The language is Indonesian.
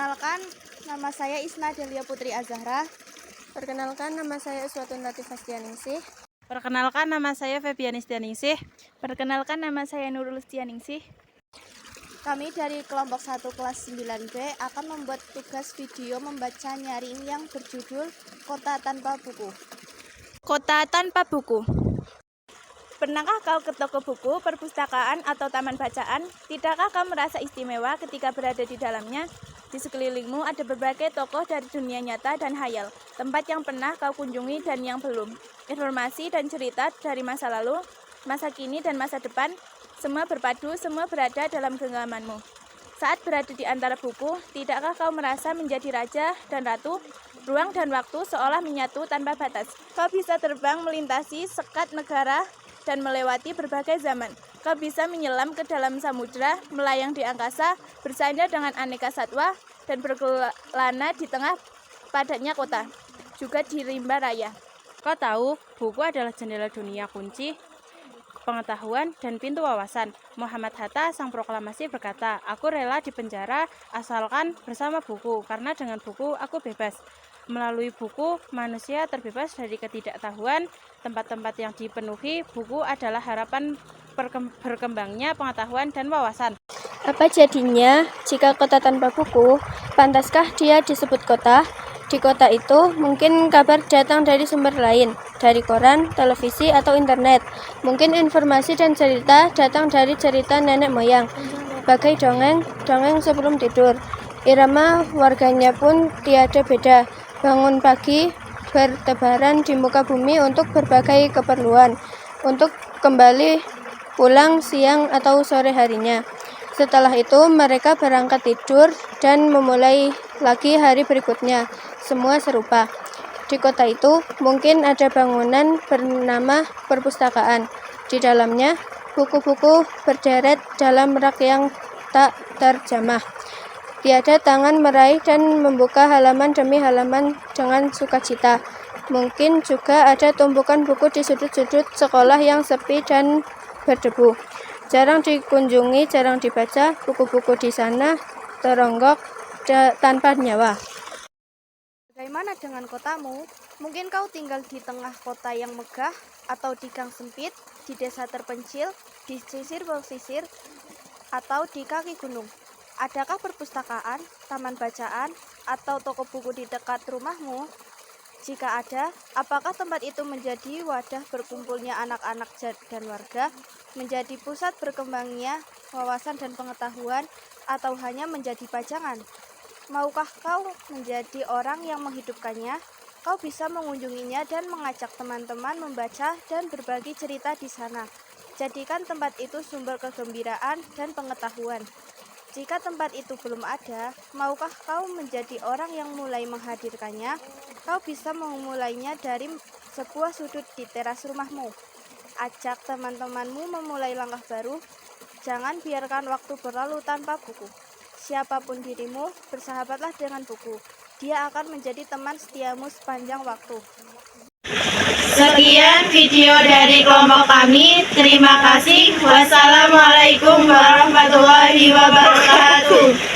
Perkenalkan, nama saya Isna Delia Putri Azahra. Perkenalkan, nama saya Uswatun Latifah Stianingsih. Perkenalkan, nama saya Febiani Stianingsih. Perkenalkan, nama saya Nurul Stianingsih. Kami dari kelompok 1 kelas 9B akan membuat tugas video membaca nyaring yang berjudul Kota Tanpa Buku. Kota tanpa buku. Pernahkah kau ke toko buku, perpustakaan, atau taman bacaan? Tidakkah kau merasa istimewa ketika berada di dalamnya? Di sekelilingmu ada berbagai tokoh dari dunia nyata dan hayal, tempat yang pernah kau kunjungi dan yang belum. Informasi dan cerita dari masa lalu, masa kini, dan masa depan, semua berpadu, semua berada dalam genggamanmu. Saat berada di antara buku, tidakkah kau merasa menjadi raja dan ratu? Ruang dan waktu seolah menyatu tanpa batas. Kau bisa terbang melintasi sekat negara dan melewati berbagai zaman. Kau bisa menyelam ke dalam samudera, melayang di angkasa, bersandar dengan aneka satwa, dan berkelana di tengah padatnya kota, juga di rimba raya. Kau tahu, buku adalah jendela dunia kunci, pengetahuan, dan pintu wawasan. Muhammad Hatta, sang proklamasi, berkata, "Aku rela dipenjara asalkan bersama buku, karena dengan buku aku bebas." Melalui buku, manusia terbebas dari ketidaktahuan. Tempat-tempat yang dipenuhi buku adalah harapan berkembangnya pengetahuan dan wawasan. Apa jadinya jika kota tanpa buku? Pantaskah dia disebut kota? Di kota itu mungkin kabar datang dari sumber lain, dari koran, televisi, atau internet. Mungkin informasi dan cerita datang dari cerita nenek moyang, bagai dongeng sebelum tidur. Irama warganya pun tiada beda. Bangun pagi, bertebaran di muka bumi untuk berbagai keperluan, untuk kembali pulang siang atau sore harinya. Setelah itu mereka berangkat tidur dan memulai lagi hari berikutnya. Semua serupa. Di kota itu mungkin ada bangunan bernama perpustakaan. Di dalamnya buku-buku berderet dalam rak yang tak terjamah. Tiada tangan meraih dan membuka halaman demi halaman dengan sukacita. Mungkin juga ada tumpukan buku di sudut-sudut sekolah yang sepi dan berdebu. Jarang dikunjungi, jarang dibaca, buku-buku di sana teronggok tanpa nyawa. Bagaimana dengan kotamu? Mungkin kau tinggal di tengah kota yang megah, atau di gang sempit, di desa terpencil, di sisir-pesisir, atau di kaki gunung. Adakah perpustakaan, taman bacaan, atau toko buku di dekat rumahmu? Jika ada, apakah tempat itu menjadi wadah berkumpulnya anak-anak dan warga, menjadi pusat berkembangnya wawasan dan pengetahuan, atau hanya menjadi pajangan? Maukah kau menjadi orang yang menghidupkannya? Kau bisa mengunjunginya dan mengajak teman-teman membaca dan berbagi cerita di sana. Jadikan tempat itu sumber kegembiraan dan pengetahuan. Jika tempat itu belum ada, maukah kau menjadi orang yang mulai menghadirkannya? Kau bisa memulainya dari sebuah sudut di teras rumahmu. Ajak teman-temanmu memulai langkah baru. Jangan biarkan waktu berlalu tanpa buku. Siapapun dirimu, bersahabatlah dengan buku. Dia akan menjadi teman setiamu sepanjang waktu. Sekian video dari kelompok kami. Terima kasih. Wassalamualaikum warahmatullahi wabarakatuh.